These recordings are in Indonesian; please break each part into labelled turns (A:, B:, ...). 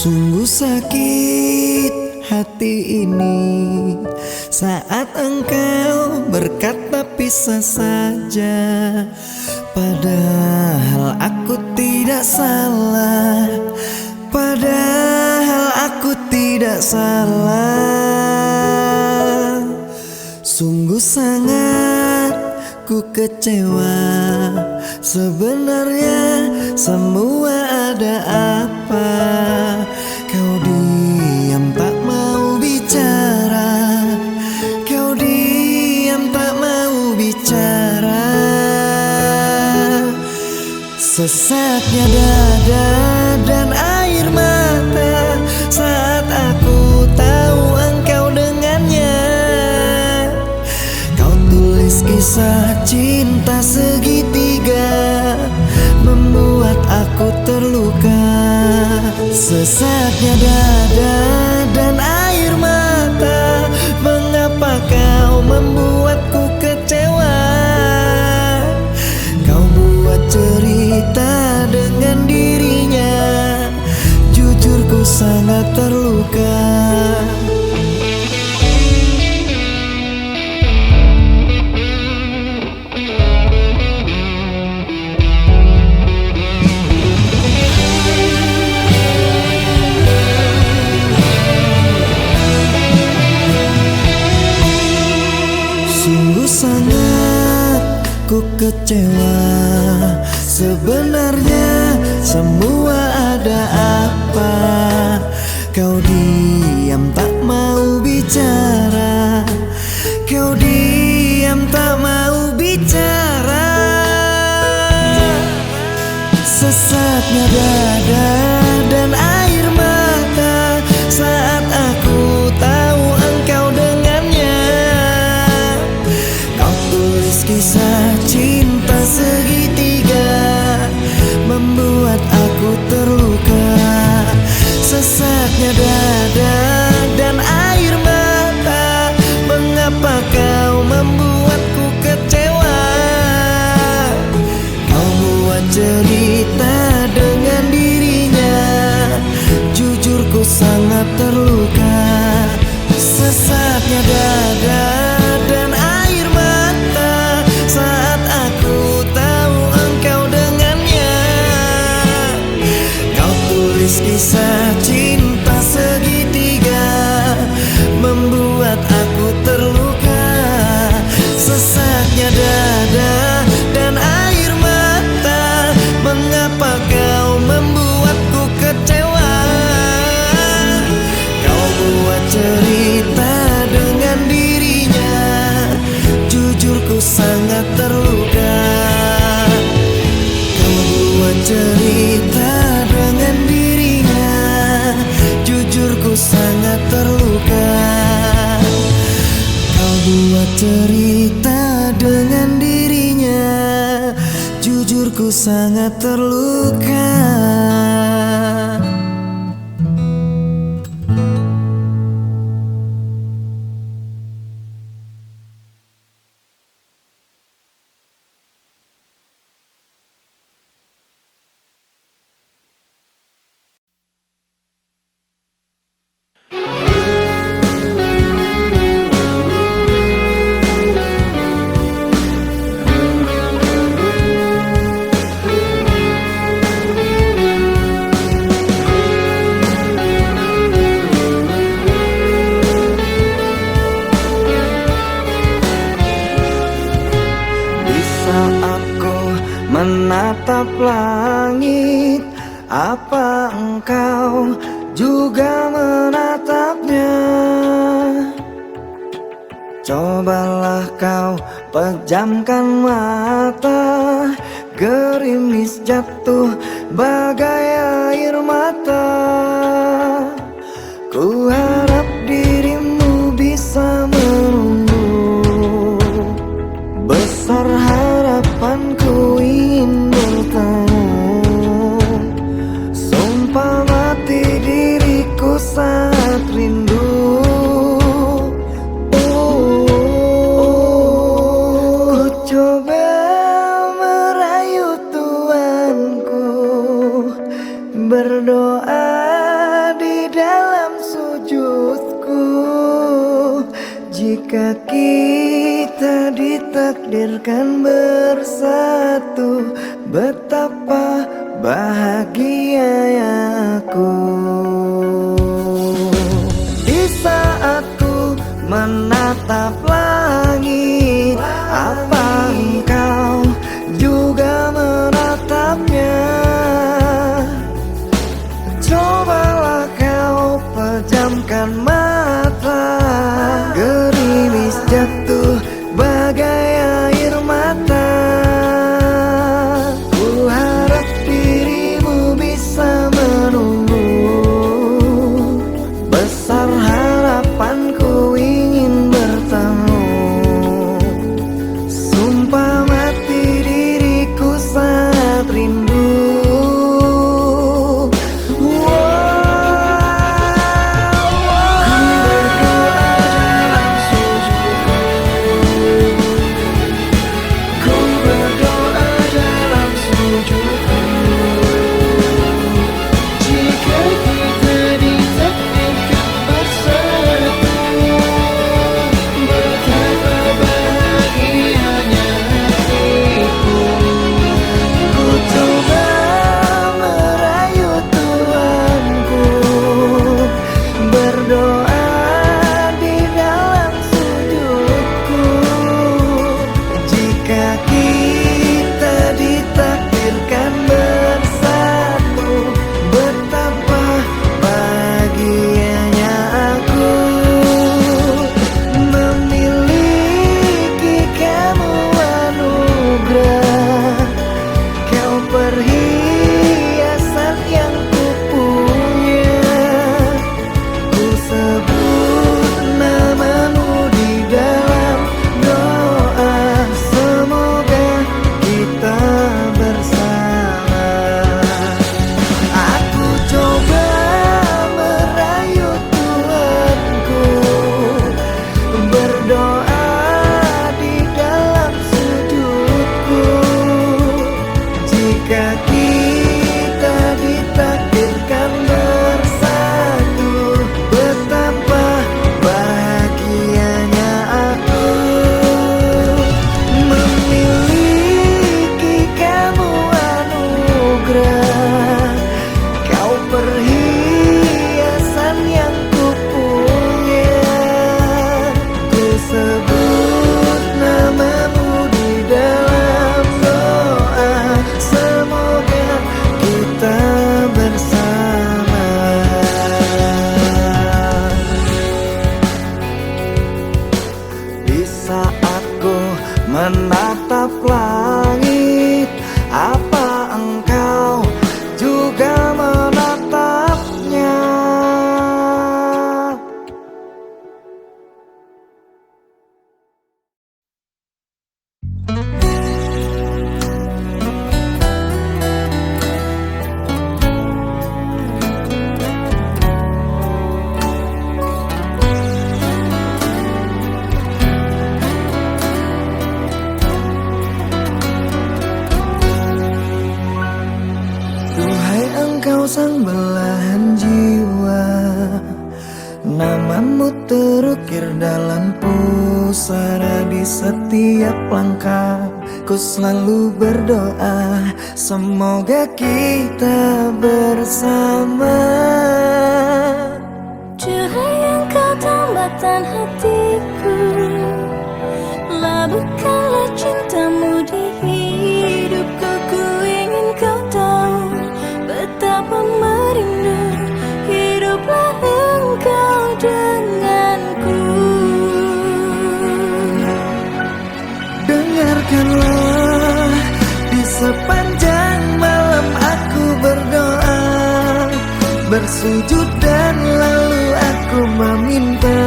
A: Sungguh sakit hati ini saat engkau berkata pisah saja, padahal aku tidak salah, padahal aku tidak salah. Sungguh sangat ku kecewa, sebenarnya semua ada apa? Kau diam tak mau bicara, kau diam tak mau bicara. Sesaknya dada dan air mata saat aku tahu engkau dengannya. Kau tulis kisah cinta segitiga, membuat aku terluka. Sesaknya dada dan air mata, mengapa kau membuatku kecewa? Kau buat cerita dengan dirinya, jujur ku sangat terluka. Sungguh sangat ku kecewa, sebenarnya semua ada apa? Kau diam tak mau bicara, kau diam tak mau bicara. Sesaknya dada dan air mata saat aku tahu engkau dengannya. Kau tulis kisah cinta segitiga, membuat aku terluka. Sesaknya dada dan air mata, mengapa kau membuatku kecewa? Kau buat cerita dengan dirinya, jujur ku sangat terluka. Sesaknya dada dan air mata saat aku tahu engkau dengannya. Kau tulis kisah cinta segitiga, membuat aku terluka. Sesaknya dada dan air mata, mengapa kau membuatku kecewa? Kau buat cerita dengan dirinya, jujur ku sangat terluka. Kau buat cerita dengan dirinya, jujur ku sangat terluka. Kau buat cerita dengan dirinya, jujur ku sangat terluka. Menatap langit, apa engkau juga menatapnya? Cobalah kau pejamkan mata, gerimis jatuh bagai air mata. Ku harap dirimu bisa menunggu, besar harapanku ingin bertemu. Sumpah mati diriku saat rindu. Ku coba merayu Tuanku, berdoa di akan bersatu. Betapa bahagianya aku di saat ku menatap langit. Apa engkau juga menatapnya? Cobalah kau pejamkan mata. Gerimis jatuh bagai air mata. Ku harap dirimu bisa menunggu. Besar harapanku ingin bertemu. Sumpah mati diriku sangat rindu. Menatap langit, apa engkau juga menatapnya? Engkau sang belahan jiwa, namamu terukir dalam pusara. Di setiap langkah ku selalu berdoa, semoga kita bersama.
B: Cahaya engkau tambatan hatiku, labuhkanlah cintamu di hidupku. Ku ingin kau tahu betapa merindu hiduplah engkau denganku.
A: Dengarkanlah, di sepanjang malam aku berdoa, bersujud dan lalu aku meminta,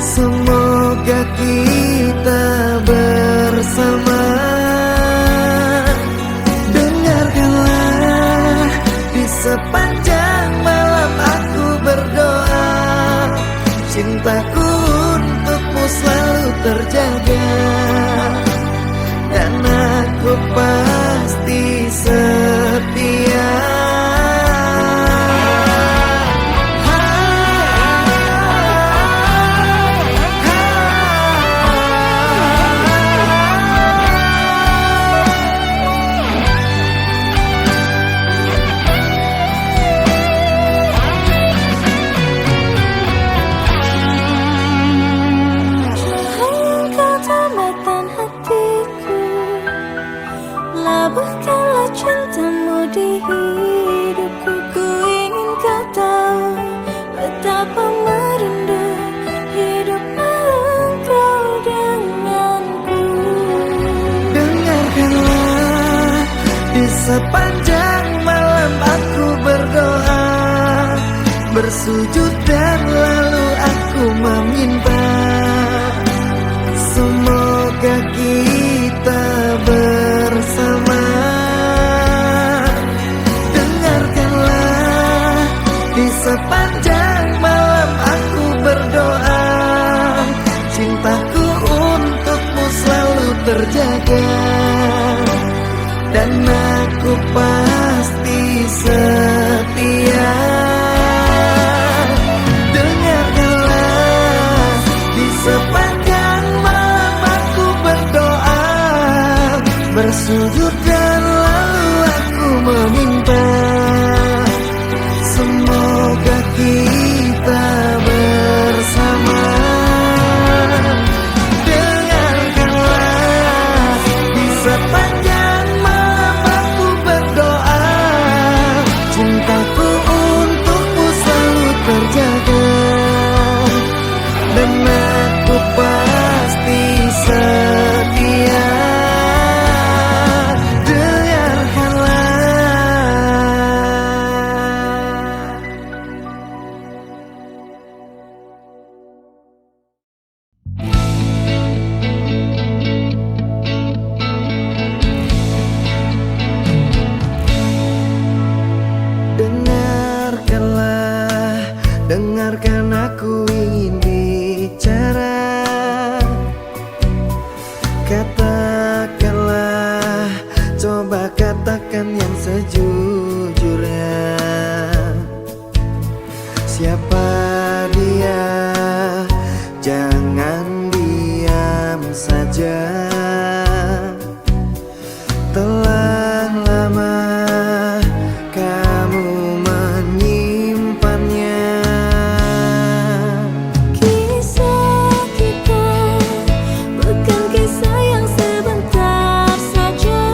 A: semoga kita bersama. Sepanjang malam aku berdoa, cintaku untukmu selalu terjaga, dan aku pasti setia. Di sepanjang malam aku berdoa, bersujud dan lalu aku meminta, semoga kita bersama. Dengarkanlah, di sepanjang malam aku berdoa, cintaku untukmu selalu terjaga, dan aku pasti setia. Dengarkanlah, di sepanjang malam aku berdoa, bersujud dan lalu aku meminta, semoga kita bersama. Dengarkanlah, di sepanjang malam aku berdoa, cintaku untukmu selalu terjaga, dan aku pasti setia. Dengarkanlah, dengarkan aku ingin bicara. Katakanlah, coba katakan yang sejujurnya. Siapa dia? Jangan diam saja. Telah lama kamu menyimpannya.
B: Kisah kita bukan kisah yang sebentar saja.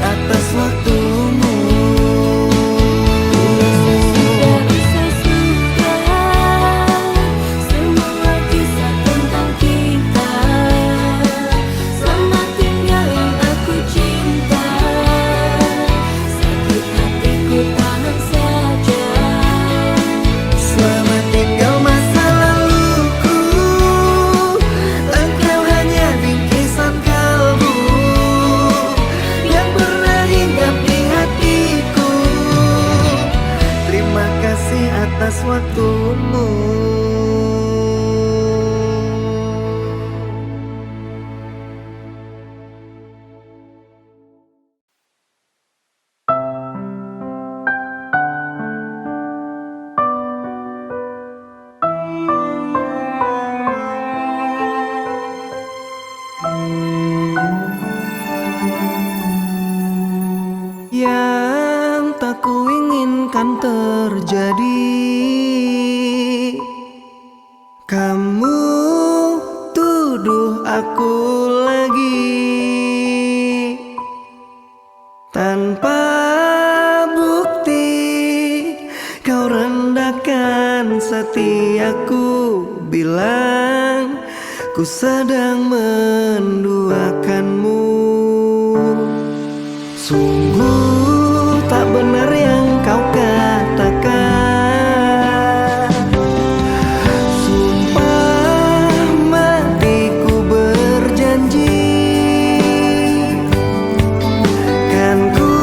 A: atas waktumu.
B: Sudah bisa sudah semua kisah tentang kita. Selamat tinggal yang aku cinta. Sakit hatiku tahan saja.
A: Selamat tinggal masa laluku, engkau hanya bingkisan kalbu yang pernah hinggap di hatiku. Terima kasih atas waktumu. Yang tak kuinginkan terjadi, kamu tuduh aku lagi tanpa bukti. Kau rendahkan setiaku, bilang ku sedang menduakanmu. Sungguh tak benar yang kau katakan. Sumpah matiku berjanji, kan ku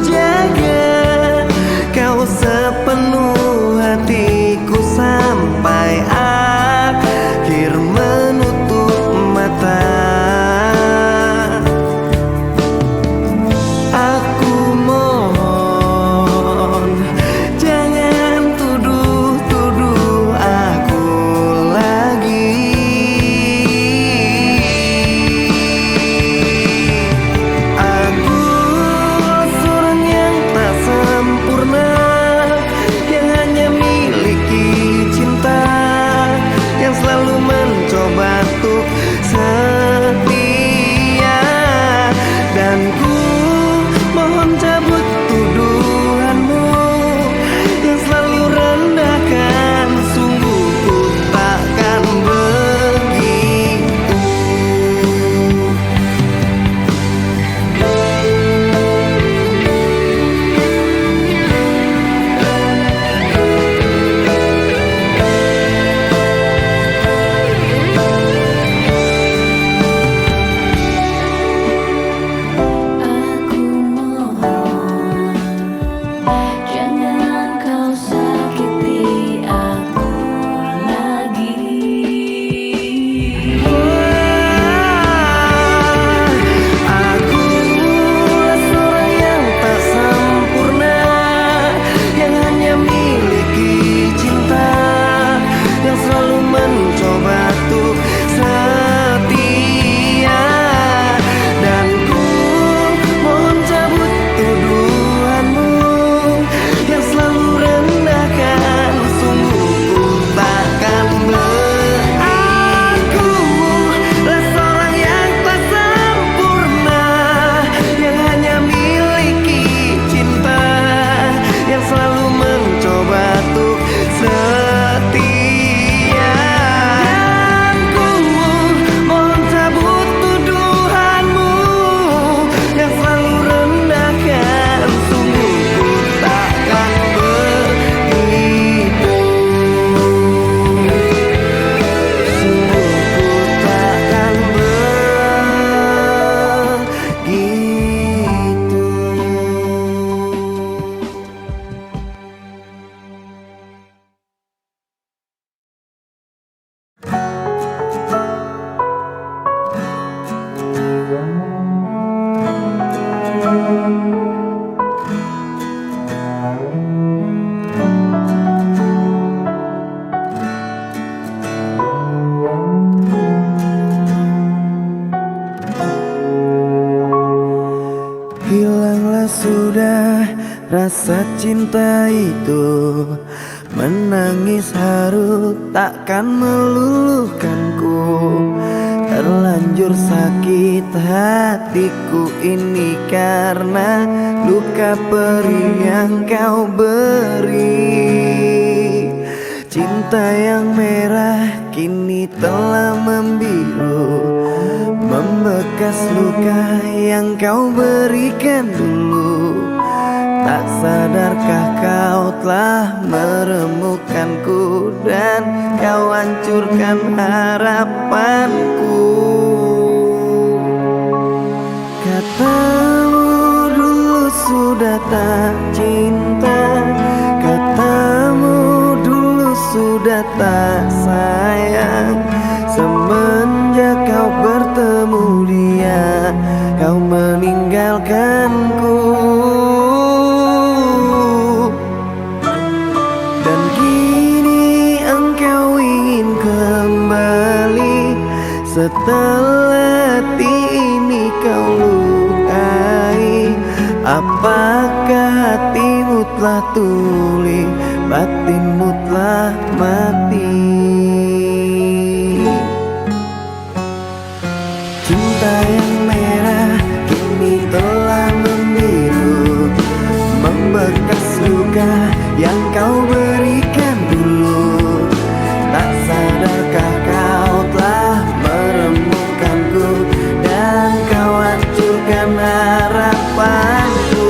A: jaga kau sepenuh hatiku sampai akhir menutup mata. Rasa cinta itu menangis haru takkan meluluhkanku. terlanjur sakit hatiku ini karena luka perih yang kau beri. Cinta yang merah kini telah membiru, membekas luka yang kau berikan dulu. Tak sadarkah kau telah meremukkanku dan kau hancurkan harapanku. Katamu dulu sudah tak cinta, katamu dulu sudah tak sayang. Semenjak kau bertemu dia, kau meninggalkanku. Dan kini engkau ingin kembali, setelah hati ini kau lukai. Apakah hatimu telah tuli, batinmu telah mati? Cinta yang merah kini telah membiru, membekas luka yang kau berikan dulu. Tak sadarkah kau telah meremukkanku dan kau hancurkan harapanku.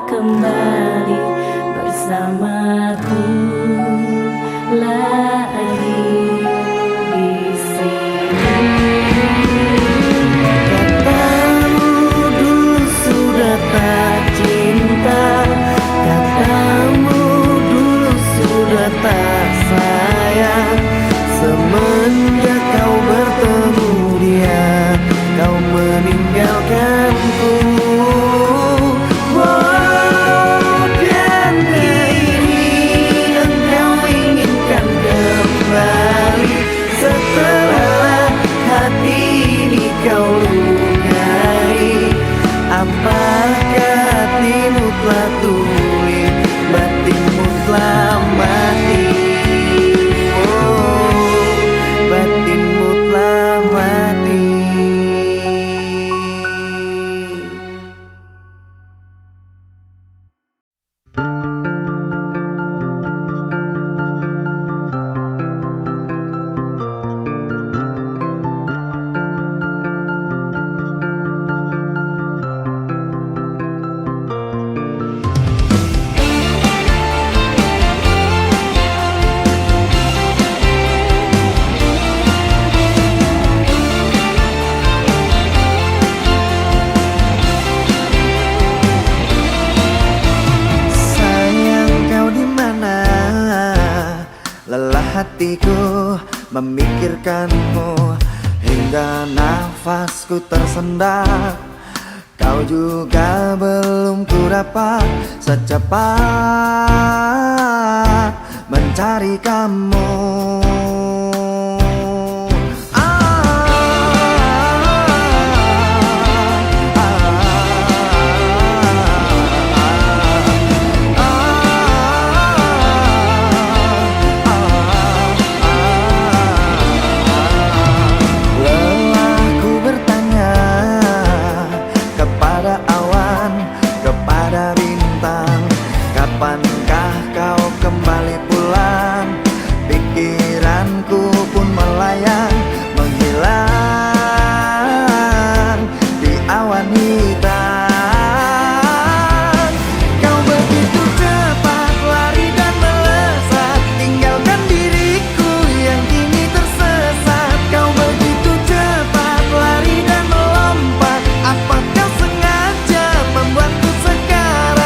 B: Kembali bersamaku lagi di sini.
A: Katamu dulu sudah tak cinta, katamu dulu sudah tak sayang. Semenjak kau bertemu dia, kau meninggalkanku. Kau lukai, apakah hatimu telah tuli, batinmu telah mati? Oh, batinmu telah mati. Hatiku memikirkanmu hingga nafasku tersendat. Kau juga belum ku dapat secepat mencari kamu. Kapankah kau kembali pulang? Pikiranku pun melayang, menghilang di awan hitam. Kau begitu cepat lari dan melesat, tinggalkan diriku yang kini tersesat. Kau begitu cepat lari dan melompat, apakah sengaja membuatku sekarang?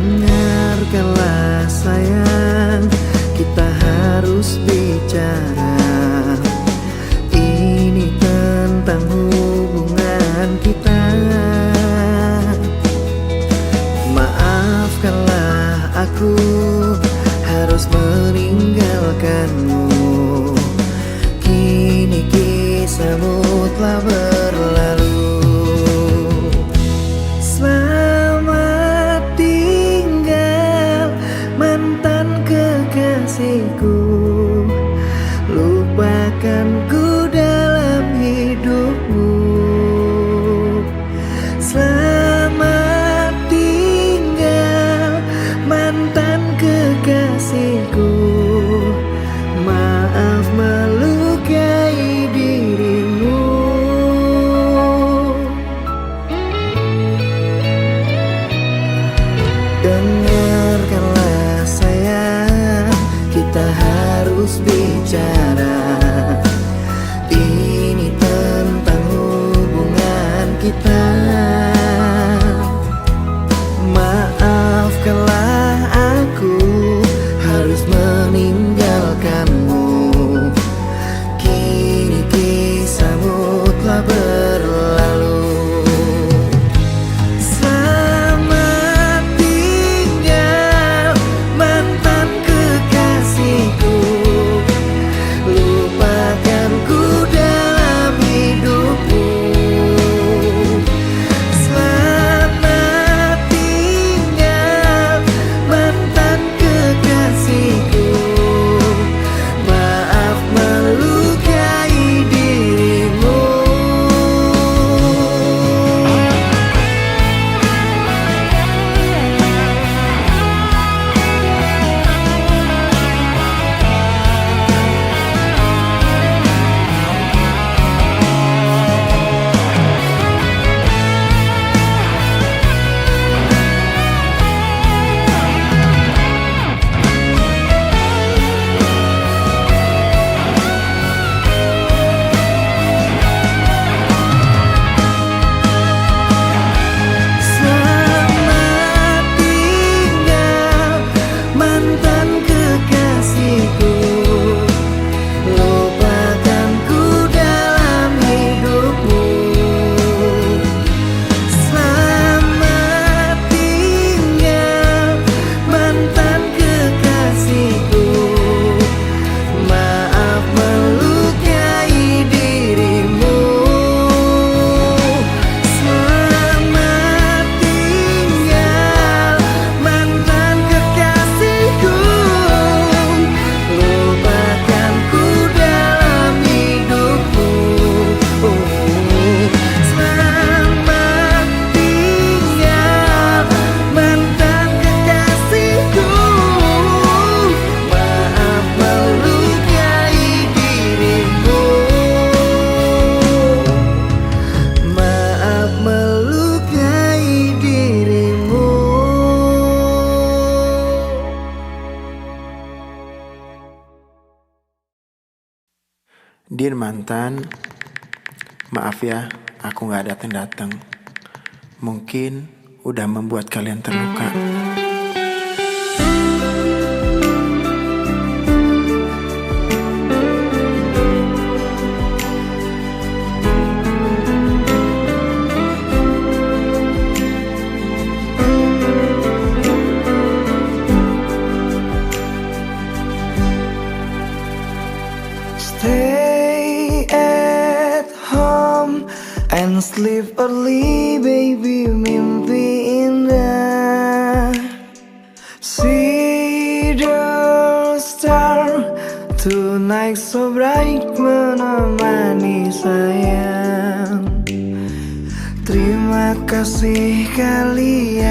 A: Dengarkanlah sayang, kita harus bicara. Ini tentang hubungan kita. Maafkanlah aku harus meninggalkanmu. Kini kisahmu telah berlalu. Selamat tinggal mantan kekasihku. Lupakanku dalam hidupmu. Selamat tinggal mantan kekasihku. Maaf melukai dirimu. Dengarkanlah sayang, kita harus bicara. Ini tentang hubungan kita. Maafkanlah aku harus meninggalkanmu. Kini kisahmu telah berlalu. Selamat tinggal mantan kekasihku. Lupakanku dalam hidupmu. Selamat tinggal mantan kekasihku. Maaf melukai dirimu. Selamat tinggal mantan kekasihku. Lupakanku dalam hidupmu. Selamat tinggal mantan kekasihku. Maaf melukai dirimu. Selamat tinggal mantan kekasihku. Lupakanku dalam hidupmu. Selamat tinggal mantan kekasihku. Maaf melukai dirimu. Maaf melukai dirimu.
C: Dear mantan, maaf ya, aku gak datang-datang. Mungkin udah membuat kalian terluka.
A: Stay at home and sleep early, baby, mimpi indah. See the star tonight so bright, menemani sayang. Terima kasih kalian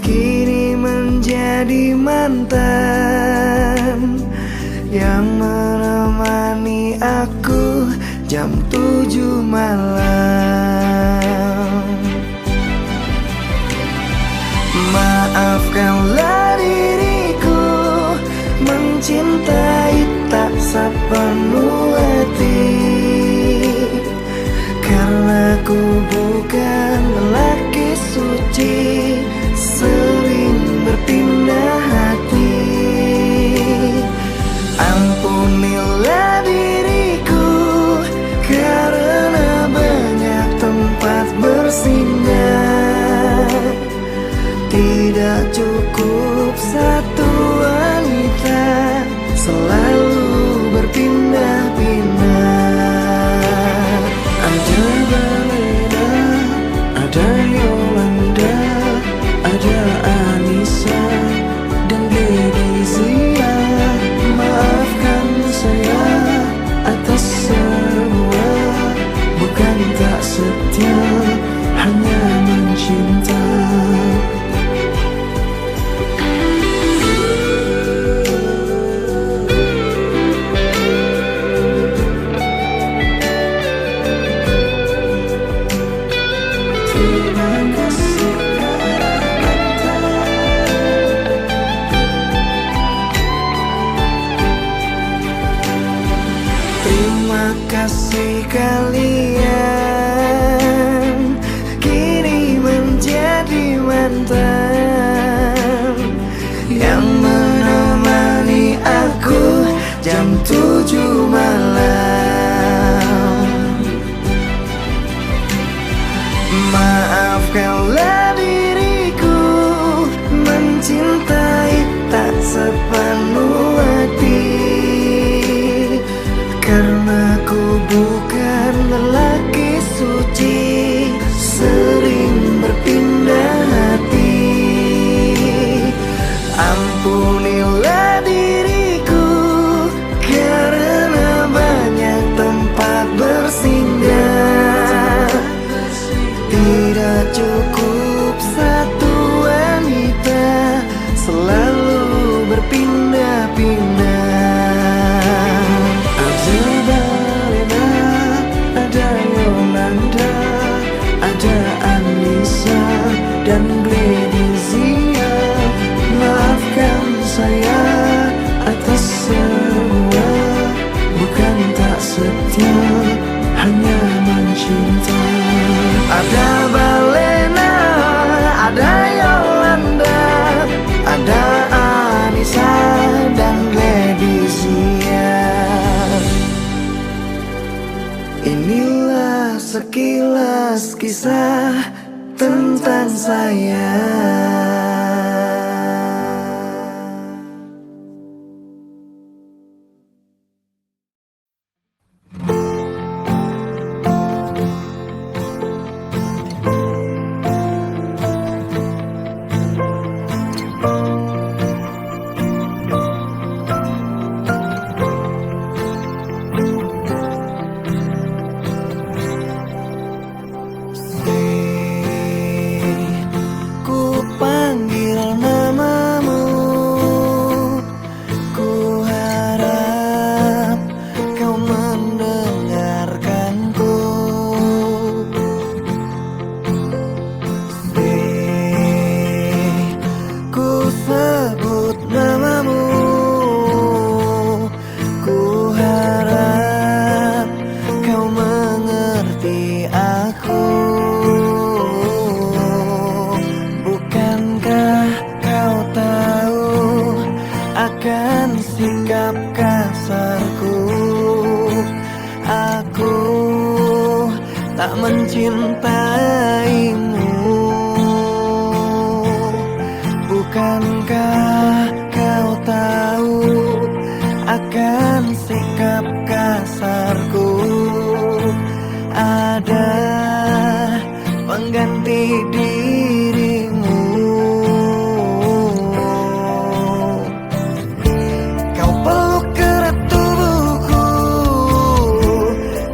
A: kini menjadi mantan yang menemani aku jam 7 malam. Maafkanlah diriku mencintai tak sepenuh hati, karena ku bukan lelaki suci bersinggah. Tidak cukup satu wanita, selalu berpindah-pindah. Ada Balena, ada Yolanda, ada Anissa dan Gledizia. Maafkan saya atas semua, bukan tak setia, hanya mencinta. Terima kasih Terima kasih kalian kini menjadi mantan yang menemani aku jam 7 malam. Maafkanlah diriku mencintai tak sepenuh hati, karena ku bukan lelaki suci, sering berpindah hati. Ampunilah diriku karena banyak tempat bersinggah. Tidak cukup satu wanita, selalu berpindah-pindah. Ada Balena, ada Yolanda, ada Anissa dan Gledizia. Maafkan saya atas semua, bukan tak setia, hanya mencinta. Ada Balena, ada Yolanda, ada Anissa dan Gledizia. Inilah sekilas kisah tentang saya. Ku panggil namamu, ku harap kau mendengarkanku. Ku sebut namamu, ku harap kau mengerti aku. Bukankah kau tahu akan sikap kasarku? Aku tak mencintaimu. Bukankah kau tahu akan sikap kasarku? Ada pengganti dirimu. Kau peluk erat tubuhku,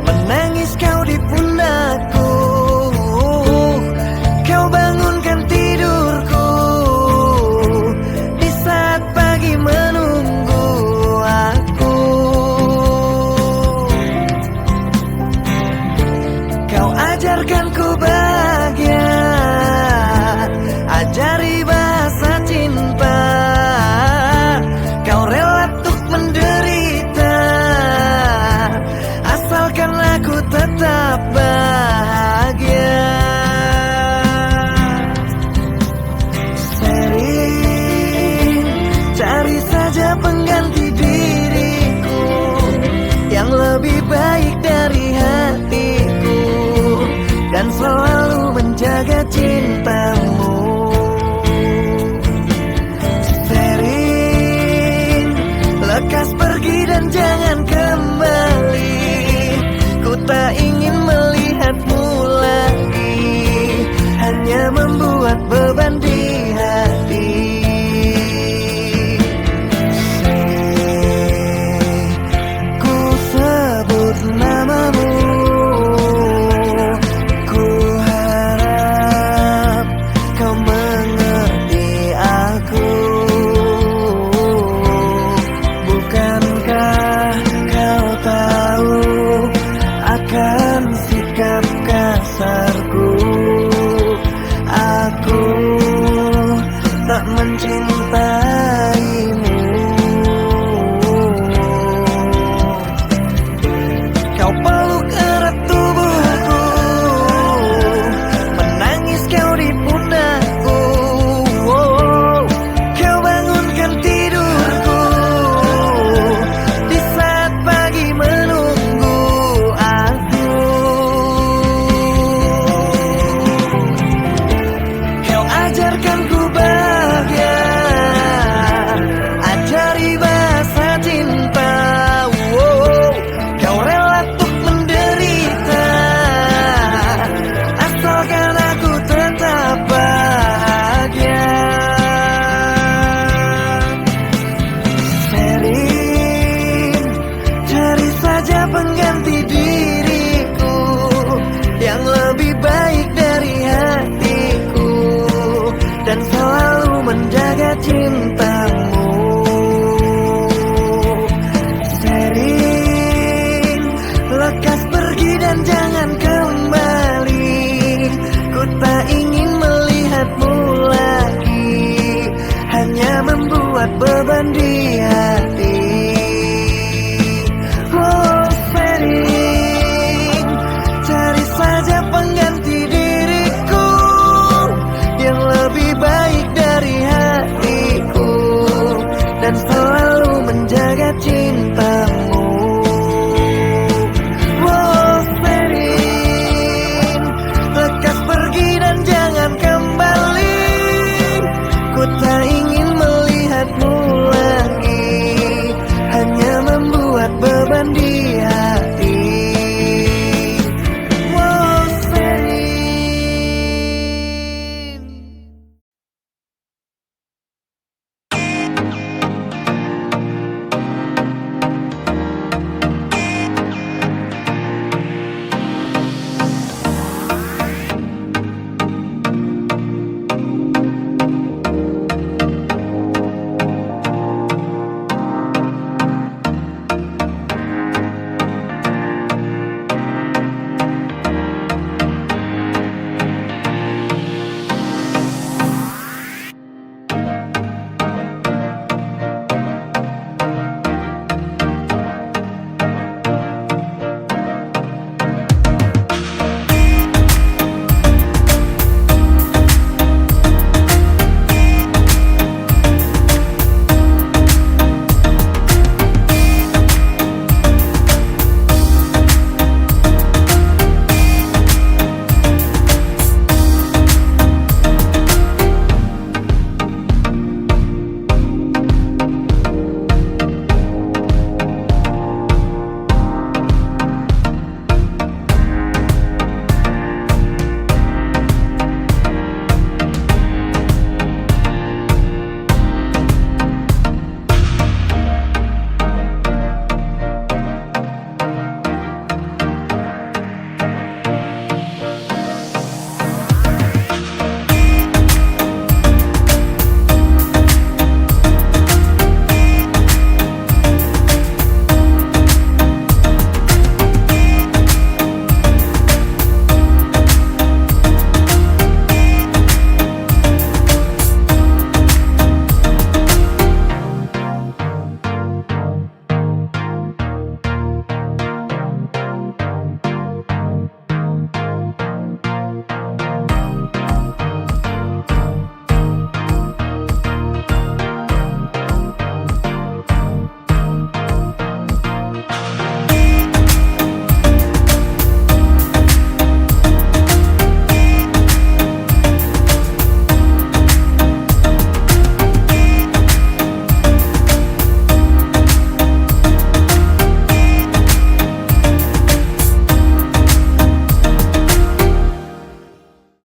A: menangis kau di pundakku. Kau bangunkan tidurku di saat pagi menunggu aku. Kau ajarkan ku bahagia, ajari bahasa cinta. Kau rela untuk menderita, asalkan aku tetap bahagia. Sering cari saja pengganti diriku yang lebih baik dari hatiku, dan selalu menjaga cintamu. Sering lekas pergi dan jangan kembali. Ku tak ingin melihatmu lagi, hanya membuat beban di hati. Ku sebut namamu, ku harap kau mengerti aku. Bukankah kau tahu akan sikap kasarku? Aku tak mencintaimu. Kau peluk erat tubuhku, menangis kau di pundakku. Kau bangunkan tidurku di saat pagi menunggu aku. Kau ajarkan ku bahagia, ajari bahasa cinta. Kau rela untuk menderita, asalkan aku tetap bahagia. Sering cari saja pengganti diriku yang lebih baik dari hatiku, dan selalu menjaga cintamu. Sering lekas pergi dan jangan kembali. Ku tak ingin melihatmu lagi, hanya membuat beban di